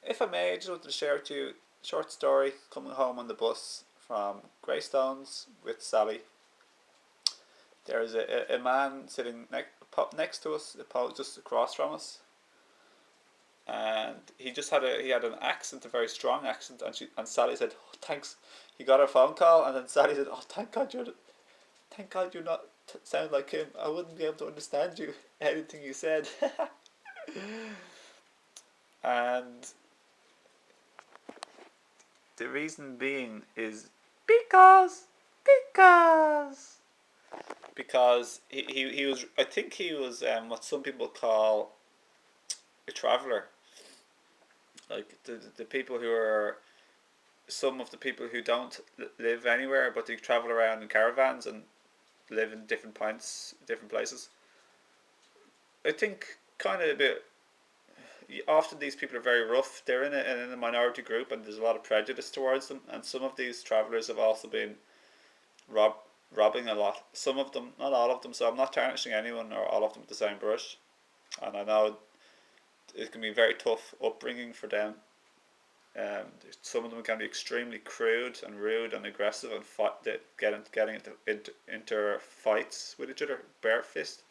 if I may, I just wanted to share with you a short story coming home on the bus from Greystones with Sally. There is a man sitting next to us, just across from us, and he had an accent, a very strong accent, and Sally said, "Oh, thanks." He got a phone call, and then Sally said, "Oh, thank God you're not sound like him. I wouldn't be able to understand you anything you said." And the reason being is because he was, I think he was what some people call a traveller, like the people who are, some of the people who don't live anywhere but they travel around in caravans and live in different points, different places. I think kind of a bit. Often these people are very rough. They're in a minority group, and there's a lot of prejudice towards them. And some of these travellers have also been robbing a lot. Some of them, not all of them. So I'm not tarnishing anyone or all of them with the same brush. And I know it can be very tough upbringing for them. Some of them can be extremely crude and rude and aggressive and getting into fights with each other, bare fist.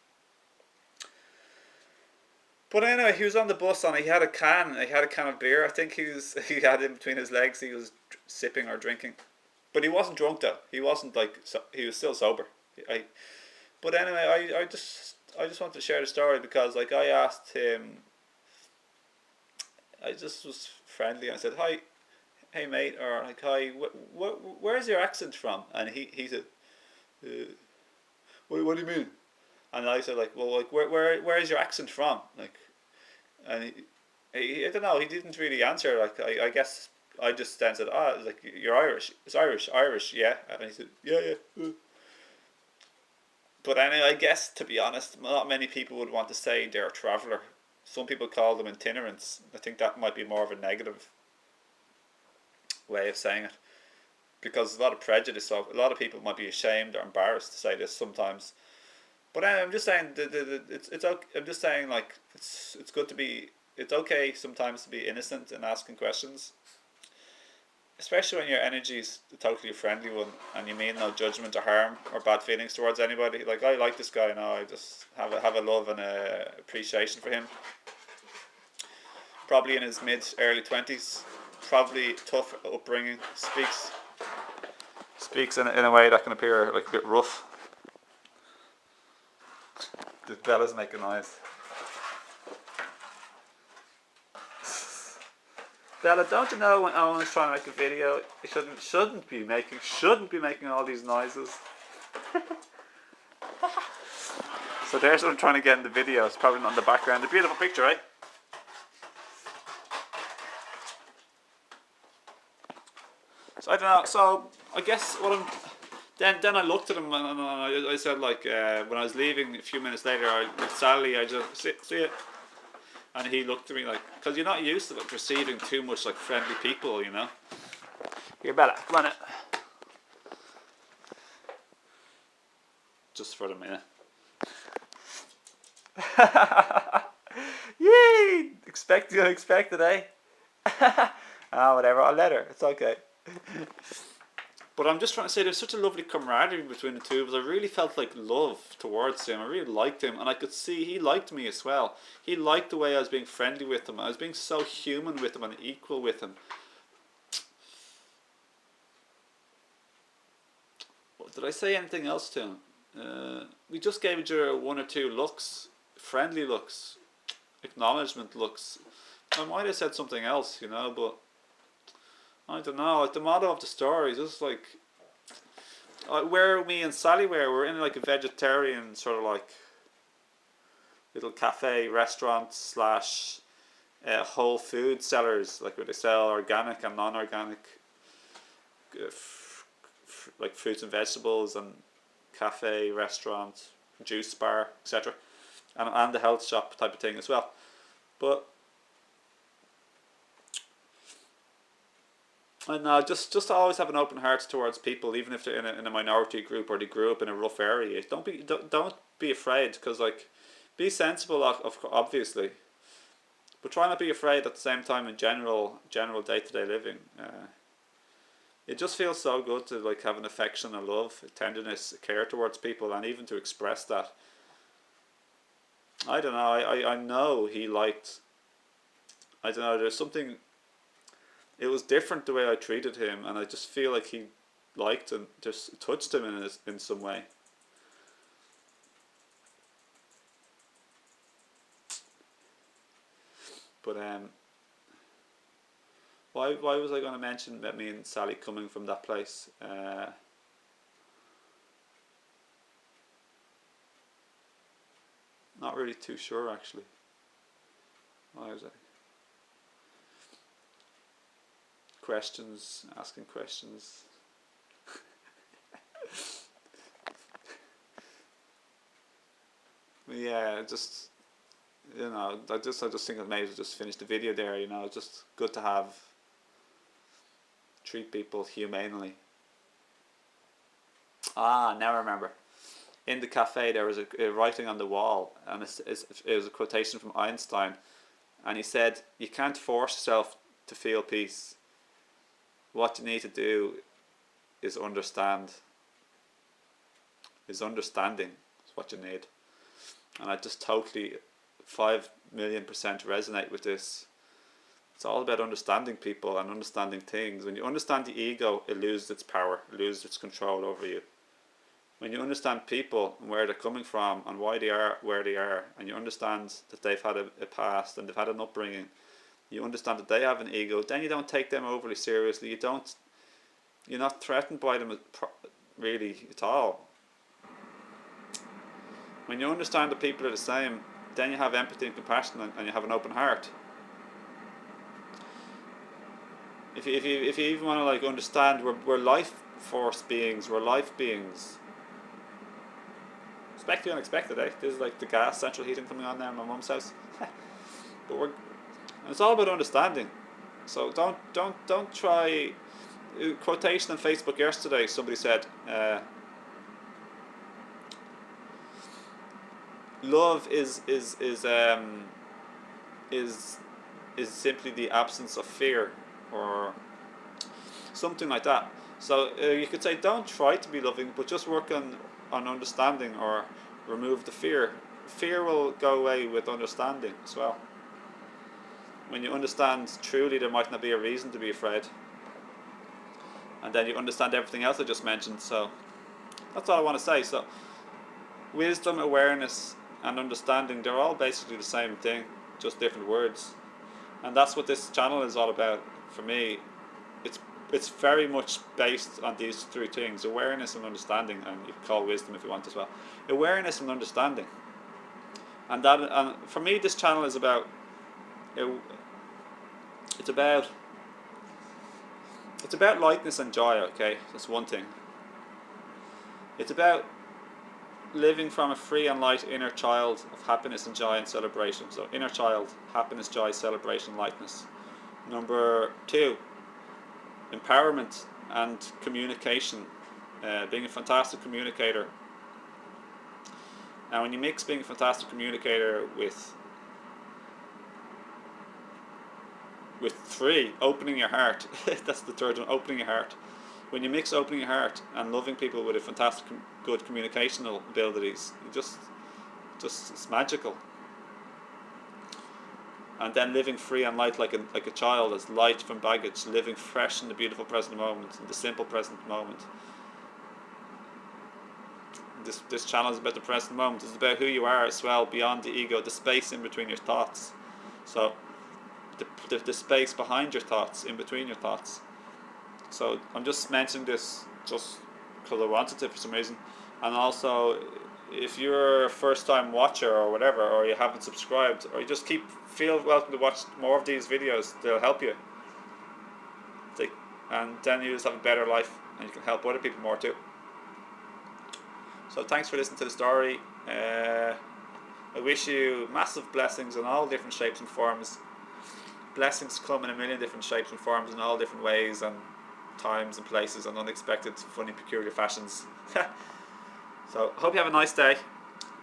But anyway, he was on the bus and he had a can. He had a can of beer. I think he had it in between his legs. He was sipping or drinking, but he wasn't drunk though. He wasn't like he was still sober. But anyway, I just wanted to share the story because like I asked him. I just was friendly. I said hi, hey mate, or like hi. Where's your accent from? And he said, what do you mean? And I said like, well, like where is your accent from? Like, and I don't know. He didn't really answer. Like I guess I just then said, like you're Irish. It's Irish, yeah. And he said, yeah. But anyway, I guess to be honest, not many people would want to say they're a traveller. Some people call them itinerants. I think that might be more of a negative way of saying it because there's a lot of prejudice. So a lot of people might be ashamed or embarrassed to say this sometimes. But anyway, I'm just saying it's okay. I'm just saying like it's good to be. It's okay sometimes to be innocent in asking questions, especially when your energy is a totally friendly one and you mean no judgment or harm or bad feelings towards anybody. Like I like this guy now. I just have a love and a appreciation for him. Probably in his early 20s. Probably tough upbringing. Speaks in a way that can appear like a bit rough. The bella's making noise. Bella, don't you know when Owen's trying to make a video, he shouldn't be making all these noises. So there's what I'm trying to get in the video. It's probably not in the background. A beautiful picture, right? So I don't know. So I guess what I'm. Then I looked at him and I said like when I was leaving a few minutes later, with Sally, I just see it, and he looked at me like, because you're not used to like receiving too much like friendly people, you know. Here, Bella, come on it. Just for the minute. Yay! Expected, eh? Whatever. I'll let her. It's okay. But I'm just trying to say there's such a lovely camaraderie between the two of us. I really felt like love towards him. I really liked him, and I could see he liked me as well. He liked the way I was being friendly with him. I was being so human with him and equal with him. Did I say anything else to him? We just gave each other one or two looks, friendly looks, acknowledgement looks. I might have said something else, you know, but I don't know. Like the motto of the story is just like where me and Sally we're in like a vegetarian sort of like little cafe restaurant slash whole food sellers, like where they sell organic and non-organic like fruits and vegetables, and cafe, restaurant, juice bar, etc. And the health shop type of thing as well. But and just always have an open heart towards people, even if they're in a minority group or they grew up in a rough area. Don't be afraid, because like be sensible of obviously, But try not to be afraid at the same time in general day-to-day living. It just feels so good to like have an affection, a love, a tenderness, a care towards people, and even to express that. I don't know. I know he liked. I don't know. There's something. It was different the way I treated him, and I just feel like he liked and just touched him in some way. But why was I going to mention that me and Sally coming from that place? Not really too sure actually. Why was I? Questions, asking questions. Yeah, just I just think I may as well just finish the video there. Just good to treat people humanely. Now I remember. In the cafe there was a writing on the wall, and it was a quotation from Einstein, and he said, "You can't force yourself to feel peace. What you need to do is understand. Understanding is what you need." And I just totally 5,000,000% resonate with this. It's all about understanding people and understanding things. When you understand the ego, it loses its power, it loses its control over you. When you understand people and where they're coming from and why they are where they are, and you understand that they've had a past and they've had an upbringing, you understand that they have an ego, then you don't take them overly seriously. You're not threatened by them really at all. When you understand that people are the same, then you have empathy and compassion, and you have an open heart. If you even want to like understand, we're life force beings, we're life beings. Expect the unexpected, eh? This is like the gas central heating coming on there in my mum's house. But it's all about understanding. So don't try. Quotation on Facebook yesterday. Somebody said, "Love is simply the absence of fear," or something like that. So you could say, don't try to be loving, but just work on understanding, or remove the fear. Fear will go away with understanding as well. When you understand truly, there might not be a reason to be afraid. And then you understand everything else I just mentioned. So that's all I want to say. So wisdom, awareness, and understanding, they're all basically the same thing, just different words. And that's what this channel is all about for me. It's very much based on these three things: awareness and understanding, and you can call wisdom if you want as well. Awareness and understanding. And for me, this channel is about it's about lightness and joy. Okay, that's one thing. It's about living from a free and light inner child of happiness and joy and celebration. So inner child, happiness, joy, celebration, lightness. Number 2, empowerment and communication. Being a fantastic communicator. Now when you mix being a fantastic communicator with 3, opening your heart, that's the third one, opening your heart. When you mix opening your heart and loving people with a fantastic good communicational abilities, just it's magical. And then living free and light like a child, as light from baggage, living fresh in the beautiful present moment, in the simple present moment. This channel is about the present moment. It's about who you are as well, beyond the ego, the space in between your thoughts. So the space behind your thoughts, in between your thoughts. So I'm just mentioning this just because I wanted to for some reason. And also, if you're a first time watcher or whatever, or you haven't subscribed, or you just feel welcome to watch more of these videos, they'll help you. And then you just have a better life, and you can help other people more too. So thanks for listening to the story. I wish you massive blessings in all different shapes and forms. Blessings come in a million different shapes and forms, in all different ways and times and places and unexpected, funny, peculiar fashions. So hope you have a nice day.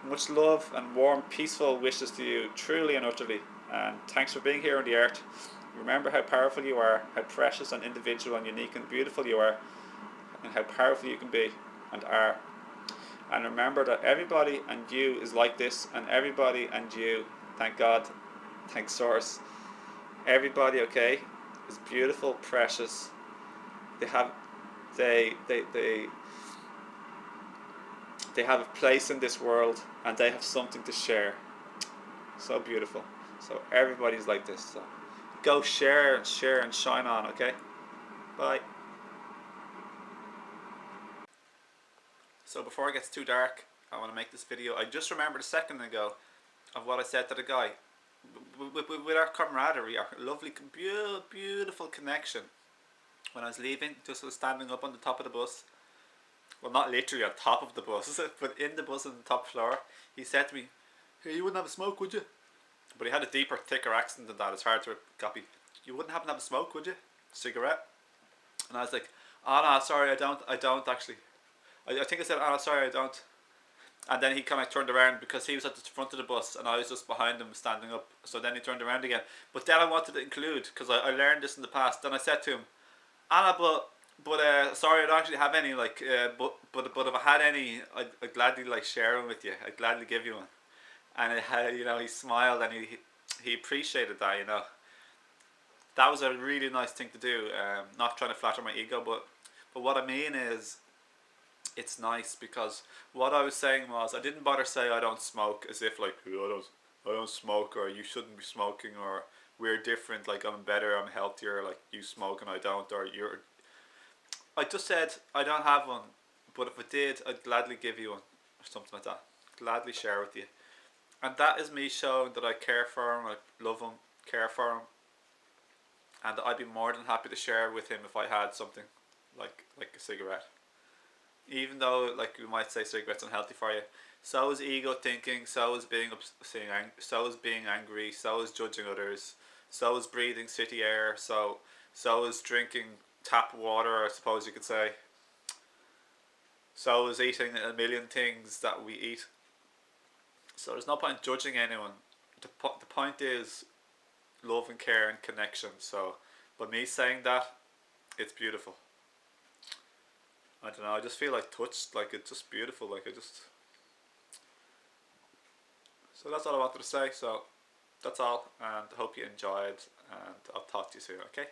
Much love and warm, peaceful wishes to you, truly and utterly. And thanks for being here on the earth. Remember how powerful you are, how precious and individual and unique and beautiful you are, and how powerful you can be and are. And remember that everybody and you is like this, and everybody and you, thank God, thank Source, everybody, okay, is beautiful, precious. They have, they, they, they, they have a place in this world, and they have something to share. So beautiful. So everybody's like this. So go share and shine on, okay? Bye. So before it gets too dark, I want to make this video. I just remembered a second ago of what I said to the guy. With our camaraderie, our lovely, beautiful connection. When I was leaving, just was standing up on the top of the bus. Well, not literally on top of the bus, but in the bus on the top floor. He said to me, "Hey, you wouldn't have a smoke, would you?" But he had a deeper, thicker accent than that. It's hard to copy. "You wouldn't happen to have a smoke, would you? Cigarette?" And I was like, "Oh no, sorry, I don't actually." I think I said, "Oh no, sorry, I don't." And then he kind of turned around because he was at the front of the bus and I was just behind him standing up. So then he turned around again. But then I wanted to include, because I learned this in the past. Then I said to him, "Anna, but sorry, I don't actually have any. Like, but if I had any, I'd gladly like share them with you. I'd gladly give you one." And it had, you know, he smiled and he appreciated that. You know, that was a really nice thing to do. Not trying to flatter my ego, but what I mean is, it's nice because what I was saying was I didn't bother say I don't smoke as if like, "Oh, I don't smoke," or "You shouldn't be smoking," or "We're different, like I'm better, I'm healthier, like you smoke and I don't," or "You're." I just said I don't have one, but if I did, I'd gladly give you one or something like that. Gladly share with you, and that is me showing that I care for him, I love him, care for him, and I'd be more than happy to share with him if I had something like a cigarette. Even though, like we might say, cigarettes unhealthy for you, so is ego thinking, so is so is being angry, so is judging others, so is breathing city air, so is drinking tap water, I suppose you could say. So is eating a million things that we eat. So there's no point judging anyone. The point is love and care and connection. So, but me saying that, it's beautiful. I don't know. I just feel like touched. Like it's just beautiful. Like I just. So that's all I wanted to say. So that's all, and I hope you enjoyed. And I'll talk to you soon. Okay.